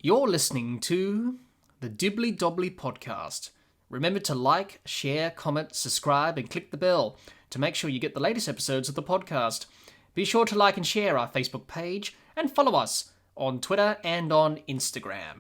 You're listening to the Dibbly-Dobbly podcast. Remember to like, share, comment, subscribe, and click the bell to make sure you get the latest episodes of the podcast. Be sure to like and share our Facebook page and follow us on Twitter and on Instagram.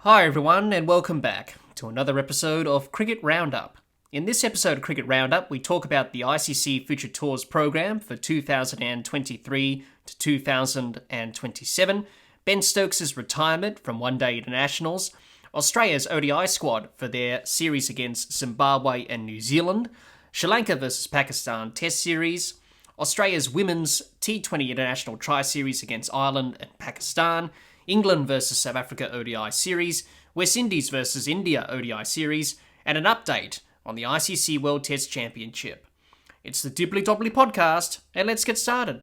Hi everyone, and welcome back to another episode of Cricket Roundup. In this episode of Cricket Roundup, we talk about the ICC Future Tours Programme for 2023 to 2027, Ben Stokes' retirement from one-day internationals, Australia's ODI squad for their series against Zimbabwe and New Zealand, Sri Lanka versus Pakistan Test Series, Australia's women's T20 International Tri-Series against Ireland and Pakistan, England versus South Africa ODI Series, West Indies versus India ODI Series, and an update on the ICC World Test Championship. It's the Dibbly-Dobbly podcast, and let's get started.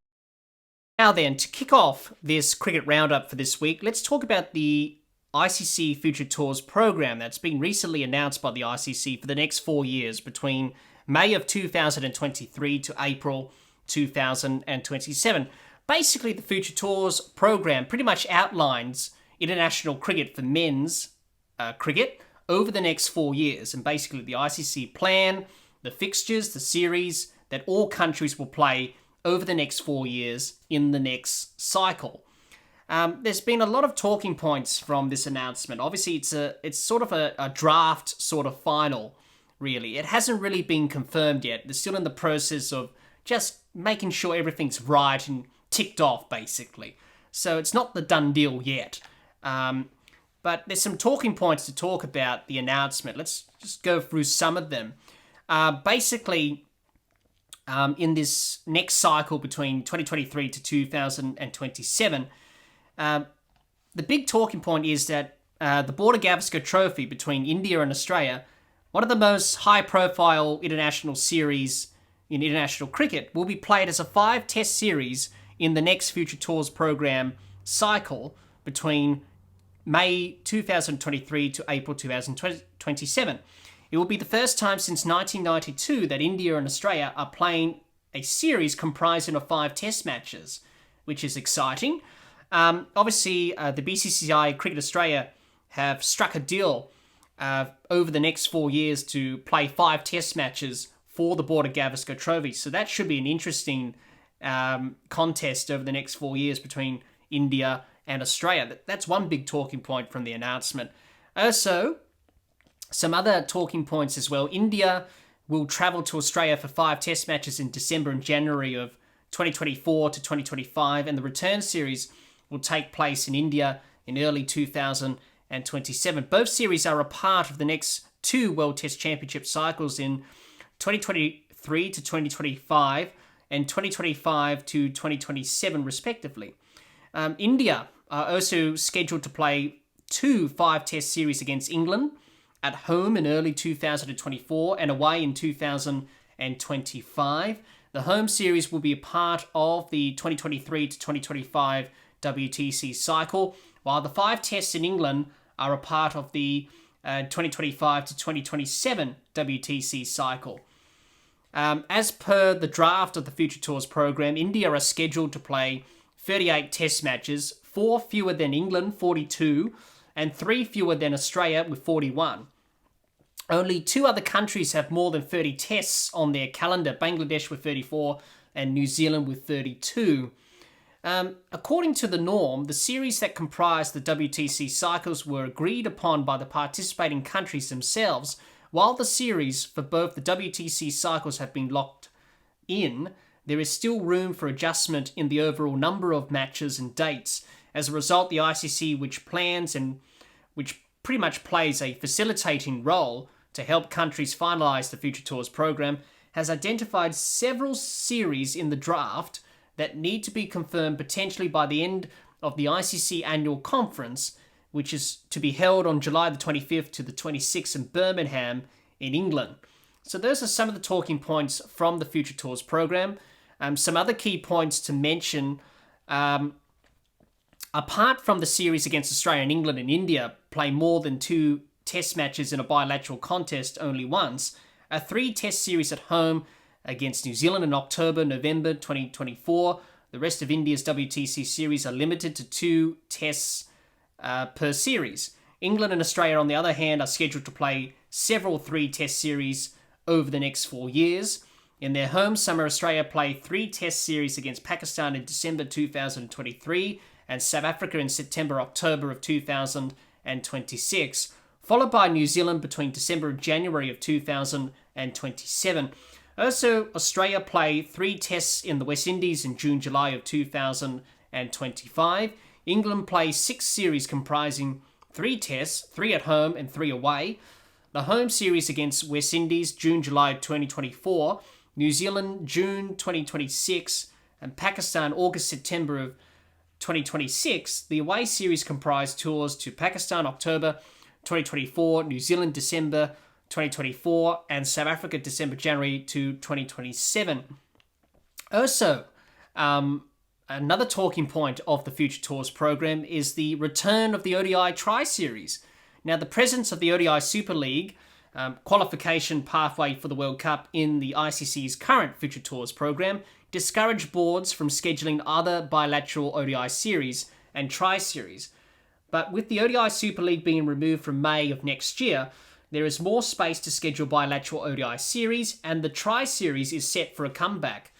Now then, to kick off this Cricket Roundup for this week, let's talk about the ICC Future Tours Programme that's been recently announced by the ICC for the next 4 years between May of 2023 to April 2027. Basically, the Future Tours Programme pretty much outlines international cricket for men's cricket over the next 4 years. And basically, the ICC plan, the fixtures, the series that all countries will play over the next 4 years in the next cycle. There's been a lot of talking points from this announcement. Obviously, it's sort of a draft sort of final, really. It hasn't really been confirmed yet. They're still in the process of just making sure everything's right and ticked off, basically. So it's not the done deal yet. But there's some talking points to talk about the announcement. Let's just go through some of them. Basically, in this next cycle between 2023 to 2027, the big talking point is that the Dibbly-Dobbly Trophy between India and Australia, one of the most high-profile international series in international cricket, will be played as a 5-test series in the next Future Tours Programme cycle between May 2023 to April 2027. It will be the first time since 1992 that India and Australia are playing a series comprising of 5 test matches, which is exciting. Obviously, the BCCI Cricket Australia have struck a deal over the next 4 years to play 5 test matches for the Dibbly-Dobbly Trophy. So that should be an interesting contest over the next 4 years between India and Australia. That's one big talking point from the announcement. Also, some other talking points as well. India will travel to Australia for 5 test matches in December and January of 2024 to 2025, and the return series will take place in India in early 2027. Both series are a part of the next 2 World Test Championship cycles in 2023 to 2025 and 2025 to 2027 respectively. India are also scheduled to play 2 5-test series against England at home in early 2024 and away in 2025. The home series will be a part of the 2023 to 2025 WTC cycle, while the 5 tests in England are a part of the 2025 to 2027 WTC cycle. As per the draft of the Future Tours Programme, India are scheduled to play 38 test matches, 4 fewer than England, 42, and 3 fewer than Australia with 41. Only 2 other countries have more than 30 tests on their calendar, Bangladesh with 34 and New Zealand with 32. According to the norm, the series that comprise the WTC cycles were agreed upon by the participating countries themselves. While the series for both the WTC cycles have been locked in, there is still room for adjustment in the overall number of matches and dates. As a result, the ICC, which plans and which pretty much plays a facilitating role to help countries finalise the Future Tours Programme, has identified several series in the draft that need to be confirmed potentially by the end of the ICC annual conference, which is to be held on July the 25th to the 26th in Birmingham in England. So those are some of the talking points from the Future Tours Programme. Some other key points to mention, apart from the series against Australia and England and India play more than 2 test matches in a bilateral contest only once, a 3-test series at home against New Zealand in October, November 2024. The rest of India's WTC series are limited to 2 tests per series. England and Australia, on the other hand, are scheduled to play several 3-test series over the next 4 years. In their home summer, Australia play 3 test series against Pakistan in December 2023 and South Africa in September-October of 2026, followed by New Zealand between December and January of 2027. Also, Australia play 3 tests in the West Indies in June-July of 2025. England play 6 series comprising 3 tests, 3 at home and 3 away. The home series against West Indies, June-July 2024, New Zealand, June 2026, and Pakistan, August-September of 2026. The away series comprise tours to Pakistan, October 2024, New Zealand, December 2024, and South Africa, December-January to 2027. Also, another talking point of the Future Tours program is the return of the ODI Tri-Series. Now, the presence of the ODI Super League, qualification pathway for the World Cup in the ICC's current Future Tours program, discouraged boards from scheduling other bilateral ODI series and Tri-Series. But with the ODI Super League being removed from May of next year, there is more space to schedule bilateral ODI series, and the Tri-Series is set for a comeback.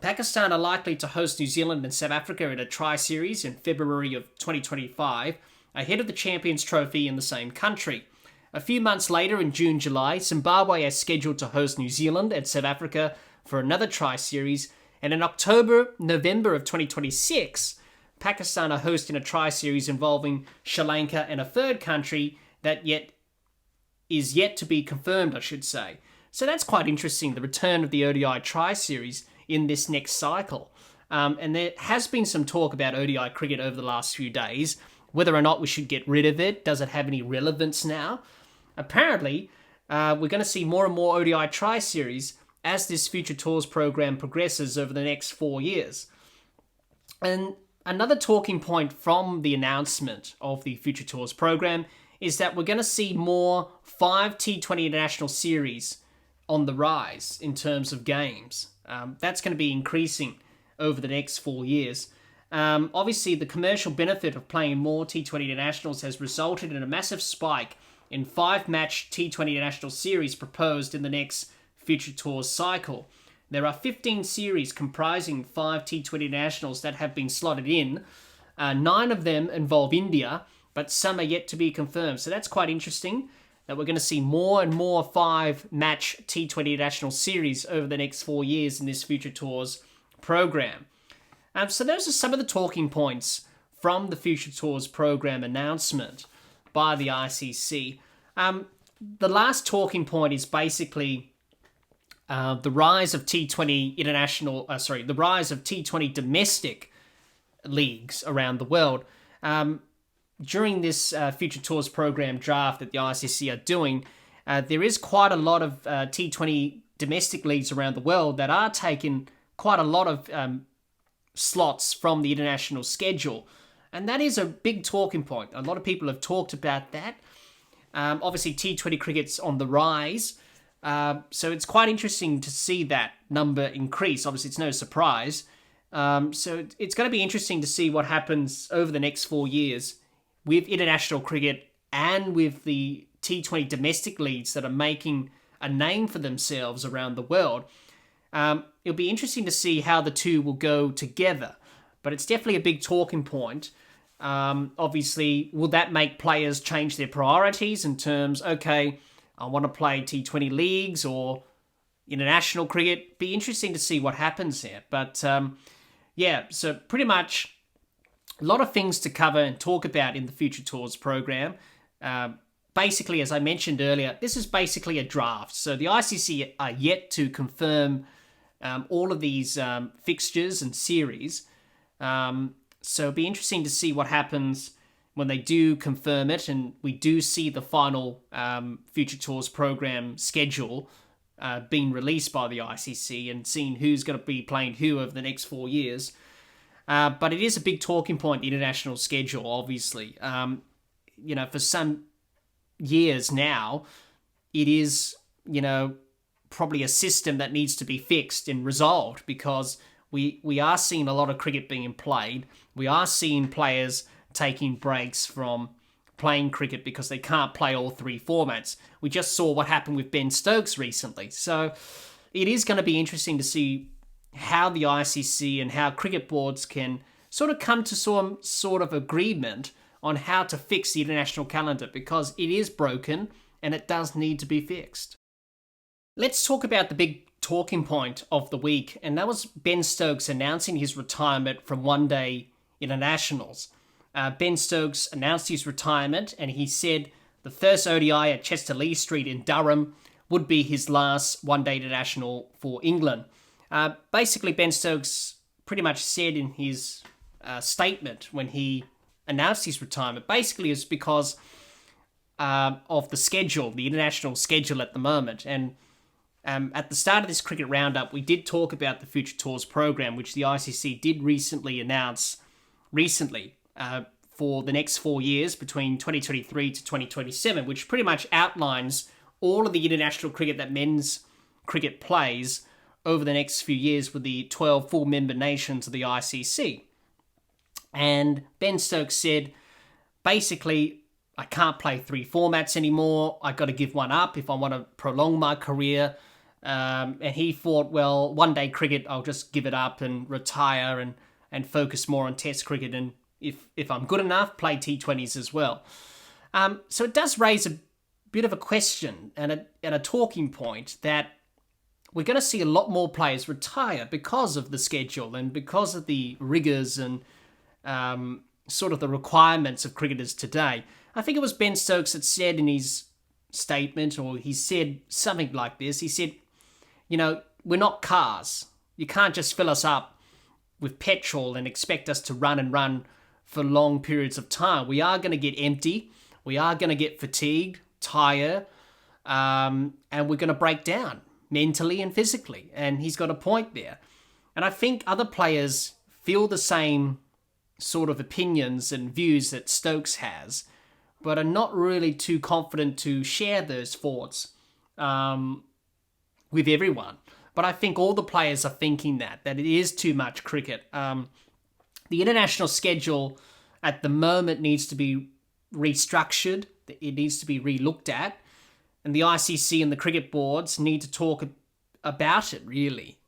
Pakistan are likely to host New Zealand and South Africa in a Tri-Series in February of 2025, ahead of the Champions Trophy in the same country. A few months later, in June-July, Zimbabwe is scheduled to host New Zealand and South Africa for another Tri-Series, and in October-November of 2026, Pakistan are hosting a Tri-Series involving Sri Lanka and a third country that is yet to be confirmed, I should say. So that's quite interesting, the return of the ODI Tri-Series in this next cycle. And there has been some talk about ODI cricket over the last few days, whether or not we should get rid of it. Does it have any relevance now? Apparently, we're going to see more and more ODI Tri-Series as this Future Tours program progresses over the next 4 years. And another talking point from the announcement of the Future Tours program is that we're going to see more 5 T20 International Series on the rise in terms of games. That's going to be increasing over the next 4 years. Obviously, the commercial benefit of playing more T20 Internationals has resulted in a massive spike in 5-match T20 International Series proposed in the next Future Tours cycle. There are 15 series comprising 5 T20 Internationals that have been slotted in. 9 of them involve India, but some are yet to be confirmed. So that's quite interesting that we're going to see more and more 5-match T20 International Series over the next 4 years in this Future Tours program. So those are some of the talking points from the Future Tours program announcement by the ICC. The last talking point is basically the rise of T20 the rise of T20 domestic leagues around the world. During this Future Tours program draft that the ICC are doing, there is quite a lot of T20 domestic leagues around the world that are taking quite a lot of slots from the international schedule. And that is a big talking point. A lot of people have talked about that. Obviously, T20 cricket's on the rise. So it's quite interesting to see that number increase. Obviously, it's no surprise. So it's going to be interesting to see what happens over the next 4 years with international cricket and with the T20 domestic leagues that are making a name for themselves around the world. It'll be interesting to see how the two will go together. But it's definitely a big talking point. Obviously, will that make players change their priorities in terms, okay, I want to play T20 leagues or international cricket? Be interesting to see what happens there. But yeah, so pretty much a lot of things to cover and talk about in the Future Tours program. Basically, as I mentioned earlier, this is basically a draft. So the ICC are yet to confirm all of these fixtures and series. So it'll be interesting to see what happens when they do confirm it and we do see the final Future Tours program schedule being released by the ICC and seeing who's going to be playing who over the next 4 years. But it is a big talking point, the international schedule, obviously. For some years now, it is, probably a system that needs to be fixed and resolved because we are seeing a lot of cricket being played. We are seeing players taking breaks from playing cricket because they can't play all three formats. We just saw what happened with Ben Stokes recently. So it is going to be interesting to see how the ICC and how cricket boards can sort of come to some sort of agreement on how to fix the international calendar, because it is broken and it does need to be fixed. Let's talk about the big talking point of the week, and that was Ben Stokes announcing his retirement from one-day internationals. Ben Stokes announced his retirement, and he said the first ODI at Chester Lee Street in Durham would be his last one-day international for England. Basically, Ben Stokes pretty much said in his statement when he announced his retirement, basically it's because of the schedule, the international schedule at the moment. And at the start of this Cricket Roundup, we did talk about the Future Tours Programme, which the ICC did recently announce for the next 4 years between 2023 to 2027, which pretty much outlines all of the international cricket that men's cricket plays over the next few years with the 12 full member nations of the ICC. And Ben Stokes said, basically, I can't play three formats anymore. I got to give one up if I want to prolong my career. And he thought, well, one-day cricket, I'll just give it up and retire and focus more on Test cricket. And if I'm good enough, play T20s as well. So it does raise a bit of a question and a talking point that we're going to see a lot more players retire because of the schedule and because of the rigours and sort of the requirements of cricketers today. I think it was Ben Stokes that said in his statement, or he said something like this. He said, we're not cars. You can't just fill us up with petrol and expect us to run and run for long periods of time. We are going to get empty. We are going to get fatigued, tired, and we're going to break down mentally and physically. And he's got a point there. And I think other players feel the same sort of opinions and views that Stokes has, but are not really too confident to share those thoughts with everyone. But I think all the players are thinking that it is too much cricket. The international schedule at the moment needs to be restructured. It needs to be re-looked at. And the ICC and the cricket boards need to talk about it, really.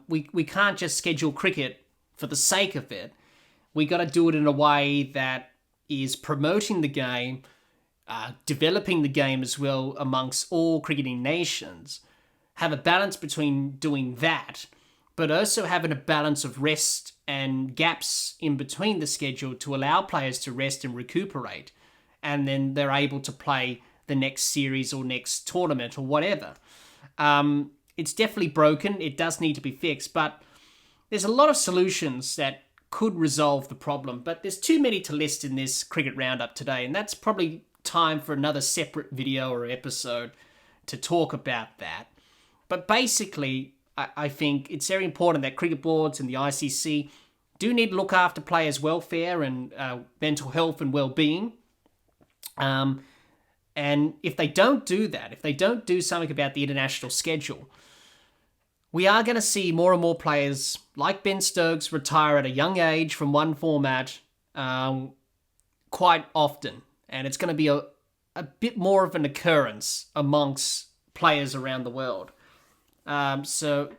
We can't just schedule cricket for the sake of it. We got to do it in a way that is promoting the game, developing the game as well amongst all cricketing nations. Have a balance between doing that, but also having a balance of rest and gaps in between the schedule to allow players to rest and recuperate, and then they're able to play the next series or next tournament or whatever. It's definitely broken. It does need to be fixed, but there's a lot of solutions that could resolve the problem, but there's too many to list in this Cricket Roundup today, and that's probably time for another separate video or episode to talk about that. But basically, I think it's very important that cricket boards and the ICC do need to look after players' welfare and mental health and well-being. And if they don't do that, if they don't do something about the international schedule, we are going to see more and more players like Ben Stokes retire at a young age from one format quite often. And it's going to be a bit more of an occurrence amongst players around the world. So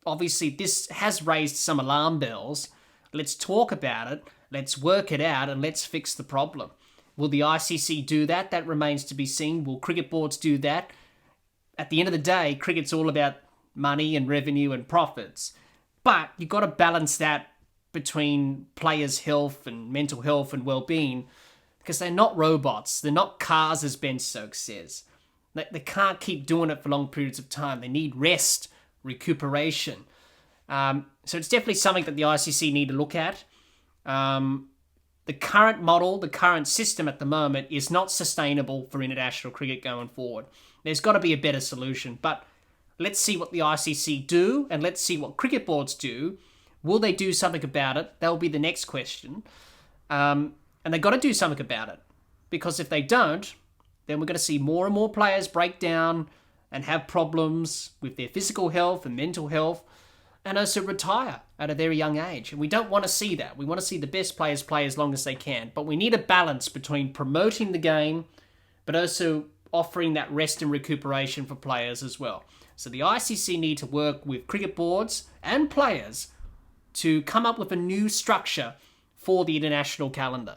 obviously this has raised some alarm bells. Let's talk about it, let's work it out, and let's fix the problem. Will the ICC do that? That remains to be seen. Will cricket boards do that? At the end of the day, cricket's all about money and revenue and profits. But you've got to balance that between players' health and mental health and well-being, because they're not robots. They're not cars, as Ben Stokes says. They can't keep doing it for long periods of time. They need rest, recuperation. So it's definitely something that the ICC need to look at. The current model, the current system at the moment is not sustainable for international cricket going forward. There's got to be a better solution. But let's see what the ICC do, and let's see what cricket boards do. Will they do something about it? That'll be the next question. And they've got to do something about it. Because if they don't, then we're going to see more and more players break down and have problems with their physical health and mental health, and also retire at a very young age. And we don't want to see that. We want to see the best players play as long as they can. But we need a balance between promoting the game, but also offering that rest and recuperation for players as well. So the ICC need to work with cricket boards and players to come up with a new structure for the international calendar.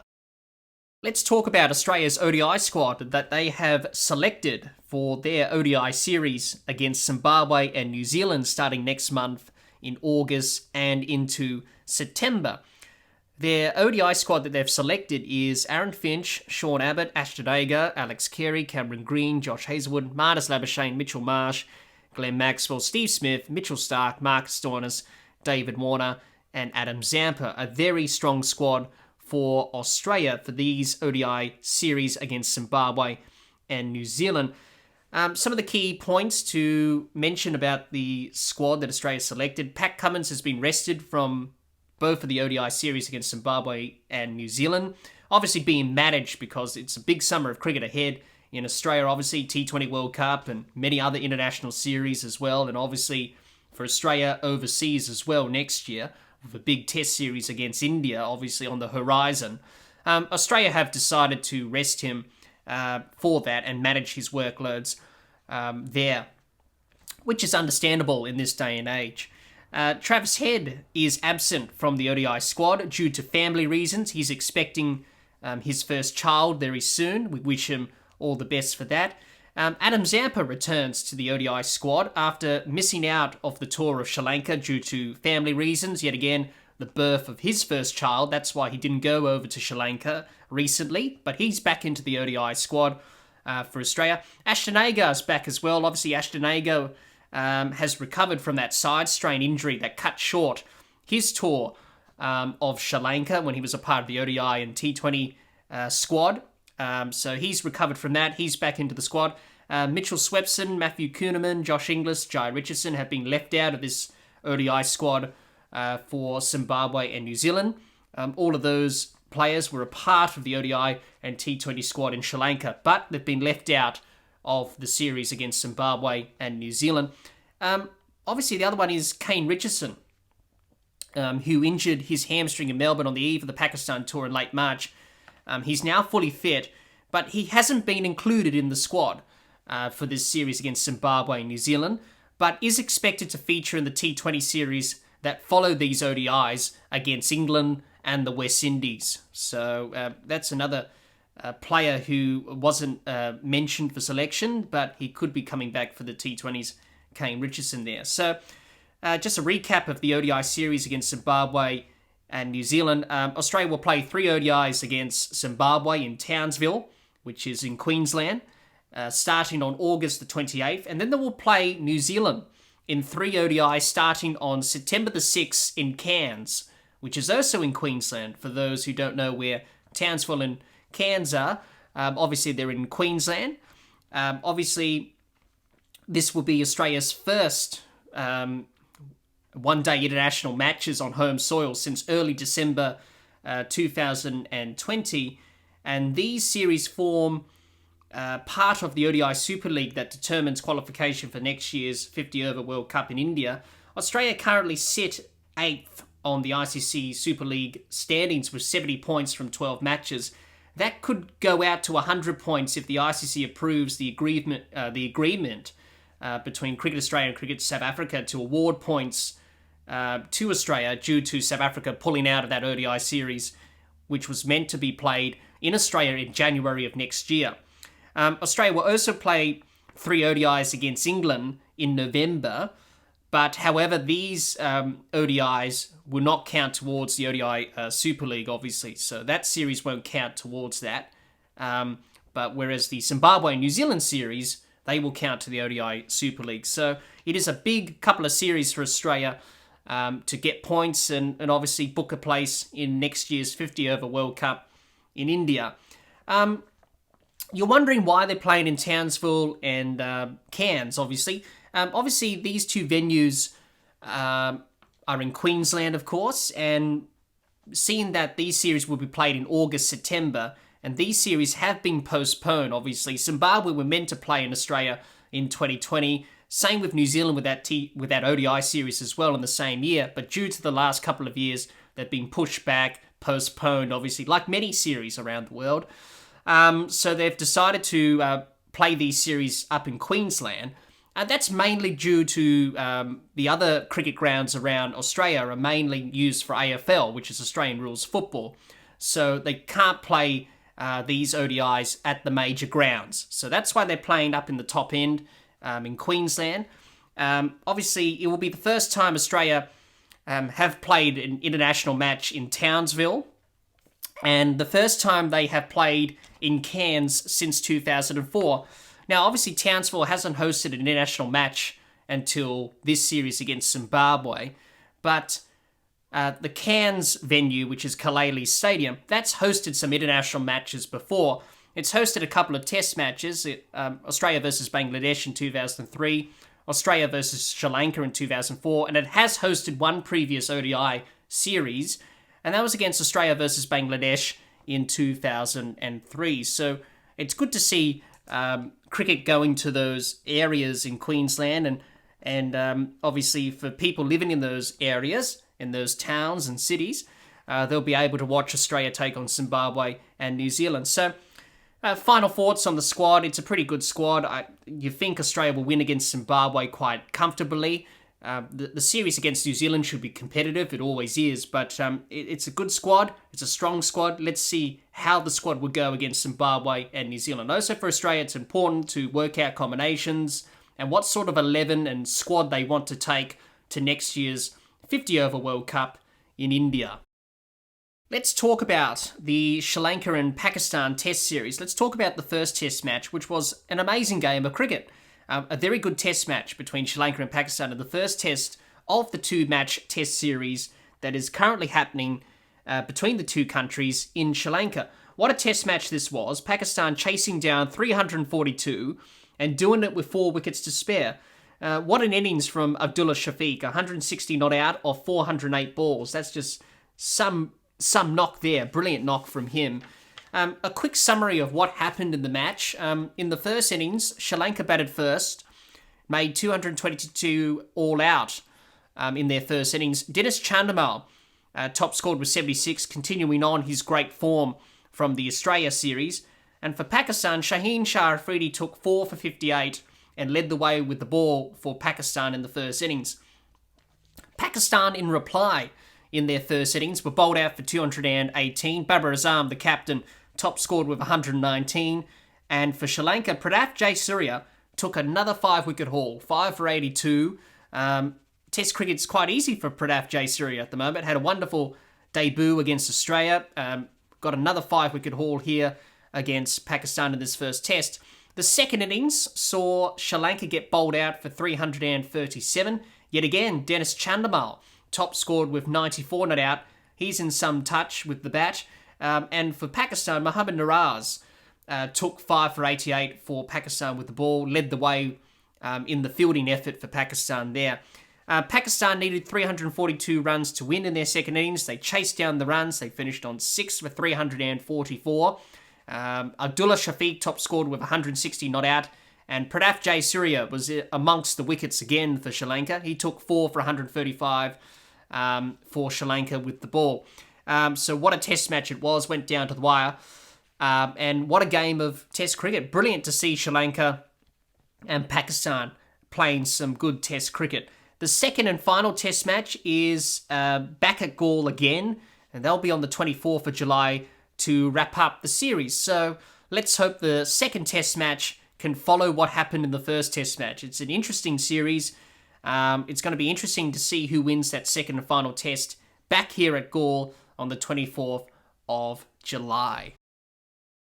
Let's talk about Australia's ODI squad that they have selected for their ODI series against Zimbabwe and New Zealand starting next month in August and into September. Their ODI squad that they've selected is Aaron Finch, Sean Abbott, Ashton Agar, Alex Carey, Cameron Green, Josh Hazlewood, Marnus Labuschagne, Mitchell Marsh, Glenn Maxwell, Steve Smith, Mitchell Starc, Marcus Stoinis, David Warner, and Adam Zampa. A very strong squad for Australia for these ODI series against Zimbabwe and New Zealand. Some of the key points to mention about the squad that Australia selected. Pat Cummins has been rested from both of the ODI series against Zimbabwe and New Zealand. Obviously being managed because it's a big summer of cricket ahead in Australia. Obviously T20 World Cup and many other international series as well. And obviously for Australia overseas as well next year with a big test series against India obviously on the horizon. Australia have decided to rest him for that and manage his workloads there, which is understandable in this day and age. Travis Head is absent from the ODI squad due to family reasons. He's expecting his first child very soon. We wish him all the best for that. Adam Zampa returns to the ODI squad after missing out of the tour of Sri Lanka due to family reasons. Yet again, the birth of his first child. That's why he didn't go over to Sri Lanka recently, but he's back into the ODI squad for Australia. Ashton Agar is back as well. Obviously, Ashton Agar has recovered from that side strain injury that cut short his tour of Sri Lanka when he was a part of the ODI and T20 squad. So he's recovered from that. He's back into the squad. Mitchell Swepson, Matthew Kuhneman, Josh Inglis, Jai Richardson have been left out of this ODI squad for Zimbabwe and New Zealand. All of those players were a part of the ODI and T20 squad in Sri Lanka, but they've been left out of the series against Zimbabwe and New Zealand. Obviously, the other one is Kane Richardson, who injured his hamstring in Melbourne on the eve of the Pakistan tour in late March. He's now fully fit, but he hasn't been included in the squad for this series against Zimbabwe and New Zealand, but is expected to feature in the T20 series that follow these ODIs against England and the West Indies. So that's another player who wasn't mentioned for selection, but he could be coming back for the T20s, Kane Richardson there. So just a recap of the ODI series against Zimbabwe and New Zealand. Australia will play 3 ODIs against Zimbabwe in Townsville, which is in Queensland, starting on August the 28th. And then they will play New Zealand in 3 ODIs starting on September the 6th in Cairns, which is also in Queensland, for those who don't know where Townsville and Cairns are. Obviously, they're in Queensland. Obviously, this will be Australia's first one-day international matches on home soil since early December 2020. And these series form part of the ODI Super League that determines qualification for next year's 50-over World Cup in India. Australia currently sit 8th on the ICC Super League standings with 70 points from 12 matches. That could go out to 100 points if the ICC approves the agreement between Cricket Australia and Cricket South Africa to award points to Australia due to South Africa pulling out of that ODI series, which was meant to be played in Australia in January of next year. Australia will also play 3 ODIs against England in November, but however, these ODIs will not count towards the ODI Super League, obviously, so that series won't count towards that. But whereas the Zimbabwe and New Zealand series, they will count to the ODI Super League. So it is a big couple of series for Australia to get points and obviously book a place in next year's 50-over World Cup in India. You're wondering why they're playing in Townsville and Cairns, obviously. Obviously, these 2 venues are in Queensland, of course, and seeing that these series will be played in August, September, and these series have been postponed, obviously. Zimbabwe were meant to play in Australia in 2020. Same with New Zealand with that ODI series as well in the same year. But due to the last couple of years, they've been pushed back, postponed, obviously, like many series around the world. So they've decided to play these series up in Queensland. And that's mainly due to the other cricket grounds around Australia are mainly used for AFL, which is Australian rules football. So they can't play these ODIs at the major grounds. So that's why they're playing up in the top end in Queensland. Obviously, it will be the first time Australia have played an international match in Townsville, and the first time they have played in Cairns since 2004. Now, obviously, Townsville hasn't hosted an international match until this series against Zimbabwe, but the Cairns venue, which is Kalele Stadium, that's hosted some international matches before. It's hosted a couple of test matches, Australia versus Bangladesh in 2003, Australia versus Sri Lanka in 2004, and it has hosted one previous ODI series, and that was against Australia versus Bangladesh in 2003. So it's good to see cricket going to those areas in Queensland, and obviously for people living in those areas, in those towns and cities, they'll be able to watch Australia take on Zimbabwe and New Zealand. So final thoughts on the squad. It's a pretty good squad. You think Australia will win against Zimbabwe quite comfortably. The series against New Zealand should be competitive. It always is. But it's a good squad. It's a strong squad. Let's see how the squad will go against Zimbabwe and New Zealand. Also for Australia, it's important to work out combinations and what sort of 11 and squad they want to take to next year's 50-over World Cup in India. Let's talk about the Sri Lanka and Pakistan Test Series. Let's talk about the first Test match, which was an amazing game of cricket. A very good Test match between Sri Lanka and Pakistan, and the first Test of the two-match Test Series that is currently happening between the two countries in Sri Lanka. What a Test match this was. Pakistan chasing down 342 and doing it with 4 wickets to spare. What an innings from Abdullah Shafiq, 160 not out of 408 balls. That's just some knock there. Brilliant knock from him. A quick summary of what happened in the match. In the first innings, Sri Lanka batted first, made 222 all out in their first innings. Dinesh Chandimal top scored with 76, continuing on his great form from the Australia series. And for Pakistan, Shaheen Shah Afridi took 4 for 58 and led the way with the ball for Pakistan in the first innings. Pakistan, in reply, in their first innings, were bowled out for 218. Babar Azam, the captain, top scored with 119. And for Sri Lanka, Pradeep Jayasuriya took another 5-wicket haul, 5 for 82. Test cricket's quite easy for Pradeep Jayasuriya at the moment. Had a wonderful debut against Australia. Got another 5-wicket haul here against Pakistan in this first test. The second innings saw Sri Lanka get bowled out for 337. Yet again, Dinesh Chandimal top scored with 94 not out. He's in some touch with the bat. And for Pakistan, Mohammad Naraz took 5 for 88 for Pakistan with the ball, led the way in the fielding effort for Pakistan there. Pakistan needed 342 runs to win in their second innings. They chased down the runs. They finished on 6 for 344. Abdullah Shafiq top scored with 160 not out. And Pradeep Jayasuriya was amongst the wickets again for Sri Lanka. He took 4 for 135 for Sri Lanka with the ball. So what a test match it was. Went down to the wire. And what a game of test cricket. Brilliant to see Sri Lanka and Pakistan playing some good test cricket. The second and final test match is back at Galle again. And they'll be on the 24th of July to wrap up the series. So let's hope the second test match can follow what happened in the first test match. It's an interesting series. It's going to be interesting to see who wins that second and final test back here at Galle on the 24th of July.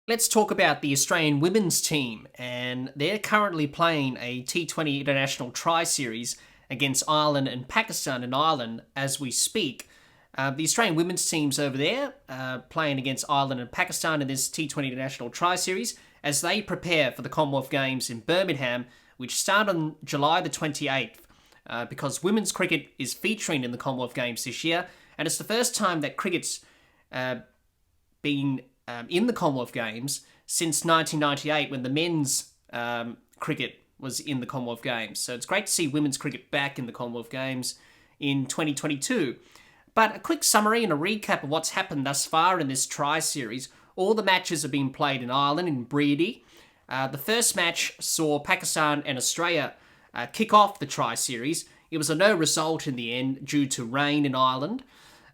Let's talk about the Australian women's team, and they're currently playing a T20 International Tri-Series against Ireland and Pakistan in Ireland as we speak. The Australian women's team's over there playing against Ireland and Pakistan in this T20 International Tri-Series as they prepare for the Commonwealth Games in Birmingham, which start on July the 28th, because women's cricket is featuring in the Commonwealth Games this year, and it's the first time that cricket's been in the Commonwealth Games since 1998 when the men's cricket was in the Commonwealth Games. So it's great to see women's cricket back in the Commonwealth Games in 2022. But a quick summary and a recap of what's happened thus far in this tri-series. All the matches have been played in Ireland, in Bredy. The first match saw Pakistan and Australia kick off the tri-series. It was a no result in the end due to rain in Ireland.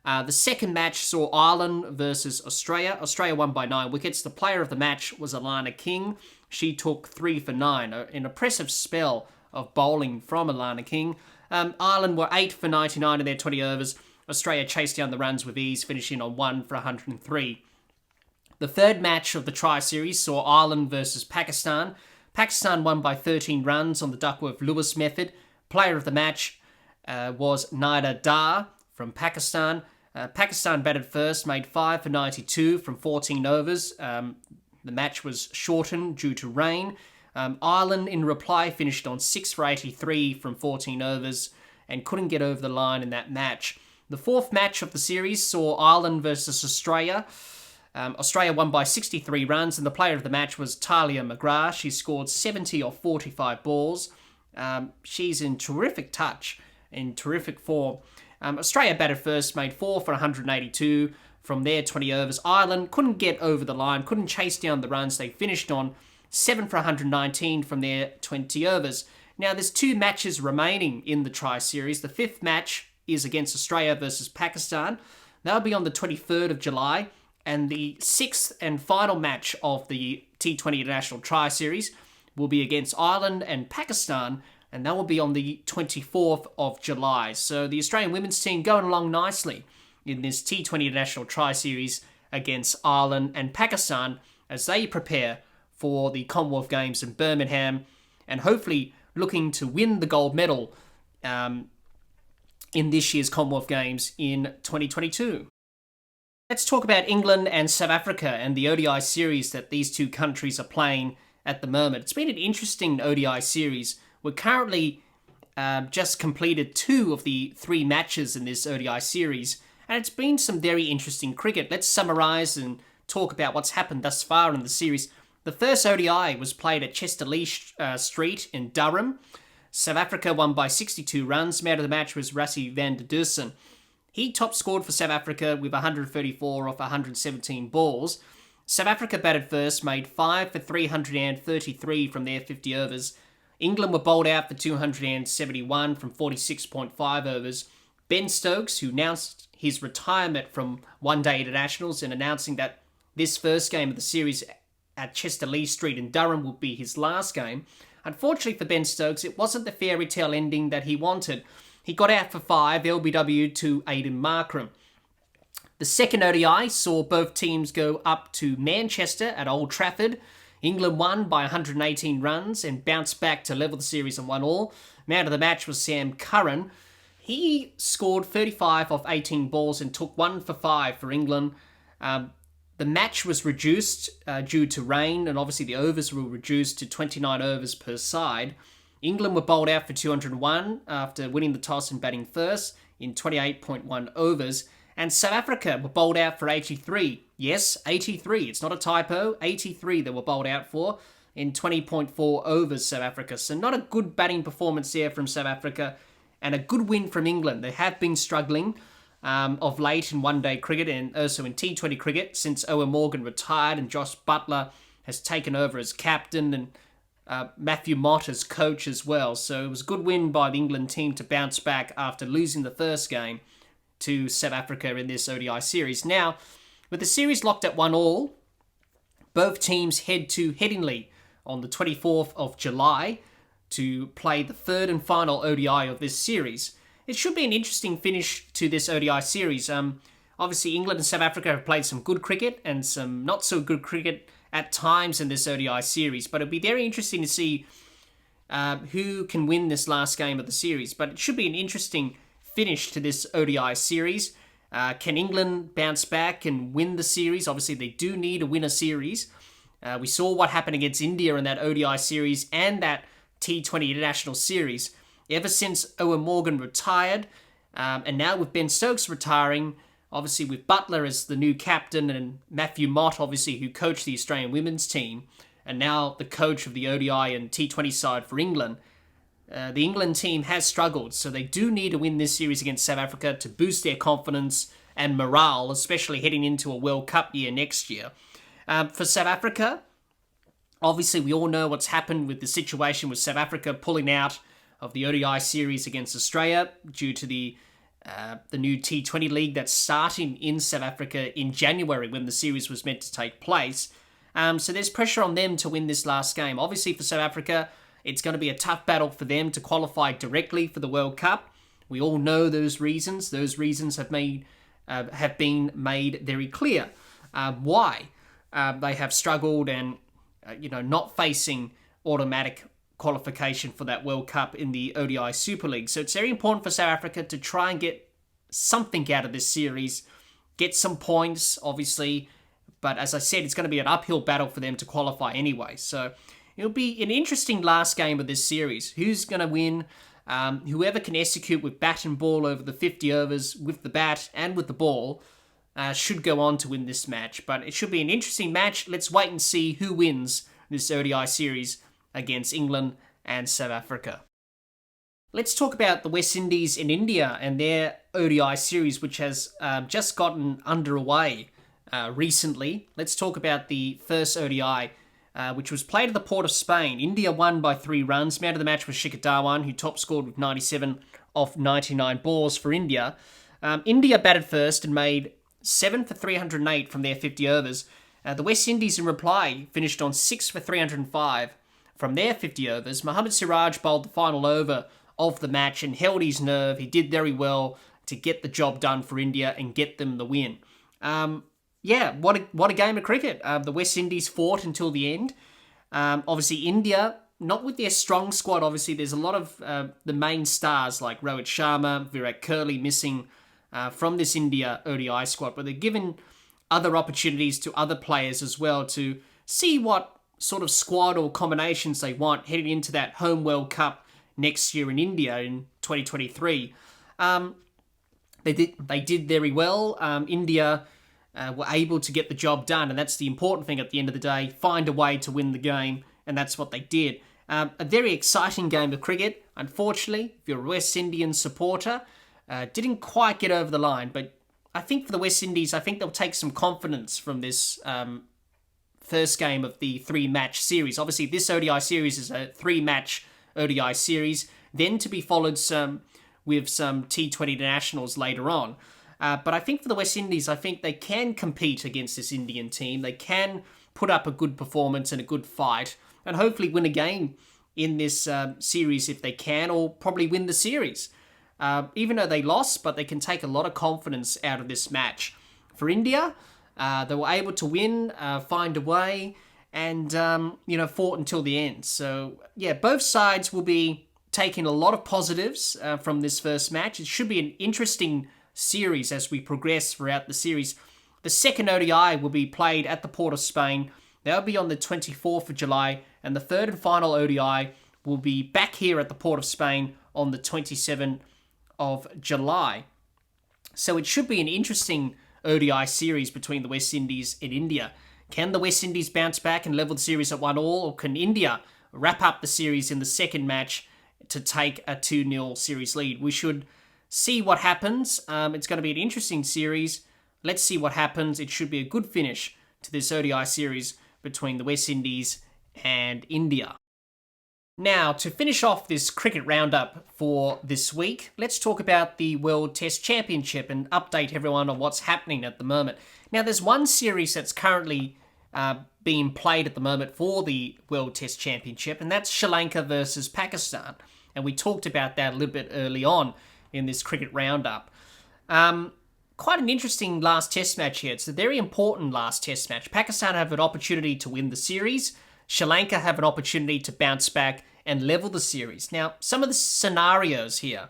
The second match saw Ireland versus Australia. Australia won by 9 wickets. The player of the match was Alana King. She took 3 for 9. An impressive spell of bowling from Alana King. Ireland were 8 for 99 in their 20 overs. Australia chased down the runs with ease, finishing on 1 for 103. The third match of the tri-series saw Ireland versus Pakistan. Pakistan won by 13 runs on the Duckworth-Lewis method. Player of the match was Naida Dar from Pakistan. Pakistan batted first, made 5 for 92 from 14 overs. The match was shortened due to rain. Ireland, in reply, finished on 6 for 83 from 14 overs and couldn't get over the line in that match. The fourth match of the series saw Ireland versus Australia. Australia won by 63 runs, and the player of the match was Talia McGrath. She scored 70 off 45 balls. She's in terrific touch, in terrific form. Australia batted first, made 4 for 182 from their 20 overs. Ireland couldn't get over the line, couldn't chase down the runs. They finished on 7 for 119 from their 20 overs. Now, there's 2 matches remaining in the tri-series. The fifth match is against Australia versus Pakistan. That'll be on the 23rd of July. And the 6th and final match of the T20 International Tri-Series will be against Ireland and Pakistan, and that will be on the 24th of July. So the Australian women's team going along nicely in this T20 International Tri-Series against Ireland and Pakistan as they prepare for the Commonwealth Games in Birmingham and hopefully looking to win the gold medal in this year's Commonwealth Games in 2022. Let's talk about England and South Africa and the ODI series that these two countries are playing at the moment. It's been an interesting ODI series. We're currently just completed 2 of the 3 matches in this ODI series, and it's been some very interesting cricket. Let's summarise and talk about what's happened thus far in the series. The first ODI was played at Chester-Lee Street in Durham. South Africa won by 62 runs. Man of the match was Rassie van der Dussen. He top scored for South Africa with 134 off 117 balls. South Africa batted first, made 5 for 333 from their 50 overs. England were bowled out for 271 from 46.5 overs. Ben Stokes, who announced his retirement from one-day internationals and announcing that this first game of the series at Chester-Lee Street in Durham would be his last game. Unfortunately for Ben Stokes, it wasn't the fairy tale ending that he wanted. He got out for 5 LBW to Aidan Markram. The second ODI saw both teams go up to Manchester at Old Trafford. England won by 118 runs and bounced back to level the series on 1-1. Man of the match was Sam Curran. He scored 35 off 18 balls and took 1 for 5 for England. The match was reduced due to rain, and obviously the overs were reduced to 29 overs per side. England were bowled out for 201 after winning the toss and batting first in 28.1 overs. And South Africa were bowled out for 83. Yes, 83. It's not a typo. 83 they were bowled out for in 20.4 overs, South Africa. So not a good batting performance there from South Africa, and a good win from England. They have been struggling of late in one-day cricket and also in T20 cricket since Owen Morgan retired and Josh Buttler has taken over as captain and Matthew Mott as coach as well. So it was a good win by the England team to bounce back after losing the first game to South Africa in this ODI series. Now, with the series locked at 1-1, both teams head to Headingley on the 24th of July to play the third and final ODI of this series. It should be an interesting finish to this ODI series. Obviously, England and South Africa have played some good cricket and some not so good cricket at times in this ODI series, but it'll be very interesting to see who can win this last game of the series. But it should be an interesting finish to this ODI series. Can England bounce back and win the series? Obviously, they do need to win a series. We saw what happened against India in that ODI series and that T20 International Series. Ever since Owen Morgan retired, and now with Ben Stokes retiring, obviously with Buttler as the new captain and Matthew Mott, obviously, who coached the Australian women's team, and now the coach of the ODI and T20 side for England. The England team has struggled, so they do need to win this series against South Africa to boost their confidence and morale, especially heading into a World Cup year next year. For South Africa, obviously we all know what's happened with the situation with South Africa pulling out of the ODI series against Australia due to the new T20 league that's starting in South Africa in January when the series was meant to take place. So there's pressure on them to win this last game. Obviously for South Africa, it's going to be a tough battle for them to qualify directly for the World Cup. We all know those reasons. Those reasons have been made very clear. Why they have struggled and not facing automatic qualification for that World Cup in the ODI Super League. So it's very important for South Africa to try and get something out of this series, get some points, obviously. But as I said, it's going to be an uphill battle for them to qualify anyway. So it'll be an interesting last game of this series. Who's going to win? Whoever can execute with bat and ball over the 50 overs with the bat and with the ball should go on to win this match. But it should be an interesting match. Let's wait and see who wins this ODI series against England and South Africa. Let's talk about the West Indies and India and their ODI series, which has just gotten underway recently. Let's talk about the first ODI, which was played at the Port of Spain. India won by 3 runs. Man of the match was Shikhar Dhawan, who top scored with 97 off 99 balls for India. India batted first and made 7 for 308 from their 50 overs. The West Indies, in reply, finished on 6 for 305 from their 50 overs. Mohammad Siraj bowled the final over of the match and held his nerve. He did very well to get the job done for India and get them the win. What a game of cricket. The West Indies fought until the end. Obviously, India, not with their strong squad. Obviously, there's a lot of the main stars like Rohit Sharma, Virat Kohli missing from this India ODI squad, but they're given other opportunities to other players as well to see what sort of squad or combinations they want heading into that home World Cup next year in India in 2023. They did very well. India were able to get the job done, and that's the important thing at the end of the day. Find a way to win the game, and that's what they did. A very exciting game of cricket. Unfortunately, if you're a West Indian supporter, didn't quite get over the line, but I think for the West Indies, I think they'll take some confidence from this first game of the 3-match series. Obviously, this ODI series is a 3-match ODI series, then to be followed with some T20 nationals later on. But I think for the West Indies, I think they can compete against this Indian team. They can put up a good performance and a good fight, and hopefully win a game in this series if they can, or probably win the series. Even though they lost, but they can take a lot of confidence out of this match. For India, they were able to win, find a way, and fought until the end. So yeah, both sides will be taking a lot of positives from this first match. It should be an interesting series as we progress throughout the series. The second ODI will be played at the Port of Spain. That'll be on the 24th of July, and the third and final ODI will be back here at the Port of Spain on the 27th of July. So it should be an interesting ODI series between the West Indies and India. Can the West Indies bounce back and level the series at 1-1, or can India wrap up the series in the second match to take a 2-0 series lead? We should see what happens. It's going to be an interesting series. Let's see what happens. It should be a good finish to this ODI series between the West Indies and India. Now, to finish off this cricket roundup for this week, let's talk about the World Test Championship and update everyone on what's happening at the moment. Now, there's one series that's currently being played at the moment for the World Test Championship, and that's Sri Lanka versus Pakistan. And we talked about that a little bit early on in this cricket roundup. Quite an interesting last test match here. It's a very important last test match. Pakistan have an opportunity to win the series. Sri Lanka have an opportunity to bounce back and level the series. Now, some of the scenarios here.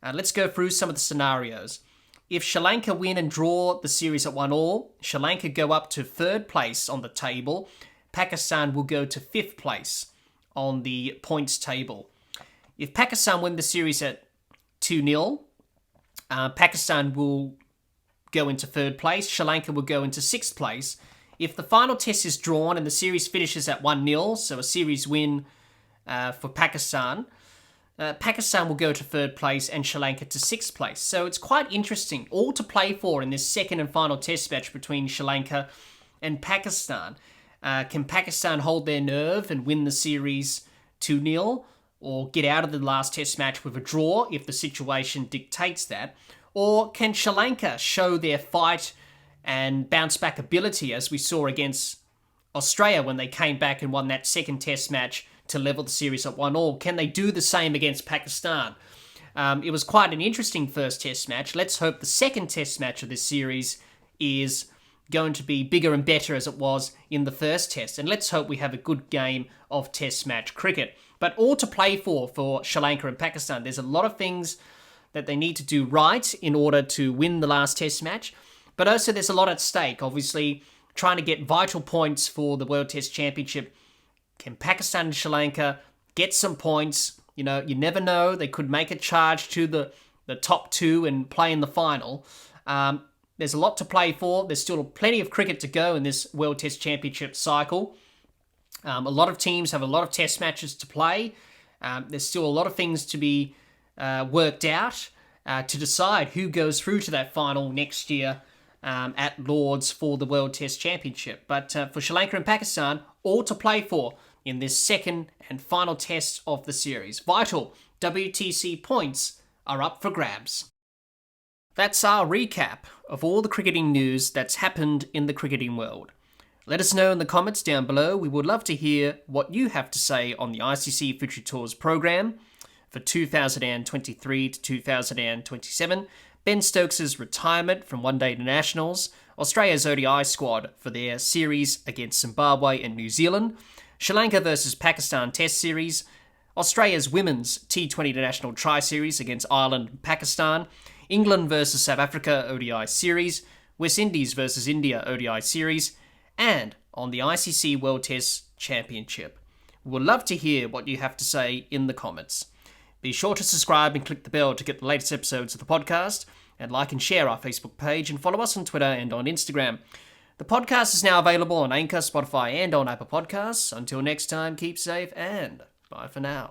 Let's go through some of the scenarios. If Sri Lanka win and draw the series at 1-1, Sri Lanka go up to 3rd place on the table. Pakistan will go to 5th place on the points table. If Pakistan win the series at 2-0, Pakistan will go into 3rd place. Sri Lanka will go into 6th place. if the final test is drawn and the series finishes at 1-0, so a series win for Pakistan, Pakistan will go to 3rd place and Sri Lanka to 6th place. So it's quite interesting, all to play for in this second and final test match between Sri Lanka and Pakistan. Can Pakistan hold their nerve and win the series 2-0, or get out of the last test match with a draw if the situation dictates that? Or can Sri Lanka show their fight and bounce back ability as we saw against Australia when they came back and won that second test match to level the series at 1-1? Can they do the same against Pakistan? It was quite an interesting first test match. Let's hope the second test match of this series is going to be bigger and better as it was in the first test. And let's hope we have a good game of test match cricket. But all to play for Sri Lanka and Pakistan. There's a lot of things that they need to do right in order to win the last test match. But also there's a lot at stake. Obviously, trying to get vital points for the World Test Championship. Can Pakistan and Sri Lanka get some points? You never know. They could make a charge to the top 2 and play in the final. There's a lot to play for. There's still plenty of cricket to go in this World Test Championship cycle. A lot of teams have a lot of test matches to play. There's still a lot of things to be worked out to decide who goes through to that final next year at Lord's for the World Test Championship. But for Sri Lanka and Pakistan, all to play for in this second and final test of the series. Vital WTC points are up for grabs. That's our recap of all the cricketing news that's happened in the cricketing world. Let us know in the comments down below. We would love to hear what you have to say on the ICC Future Tours Programme for 2023 to 2027, Ben Stokes' retirement from one-day internationals, Australia's ODI squad for their series against Zimbabwe and New Zealand, Sri Lanka versus Pakistan Test Series, Australia's women's T20 International Tri-Series against Ireland and Pakistan, England versus South Africa ODI Series, West Indies versus India ODI Series, and on the ICC World Test Championship. We would love to hear what you have to say in the comments. Be sure to subscribe and click the bell to get the latest episodes of the podcast, and like and share our Facebook page and follow us on Twitter and on Instagram. The podcast is now available on Anchor, Spotify, and on Apple Podcasts. Until next time, keep safe and bye for now.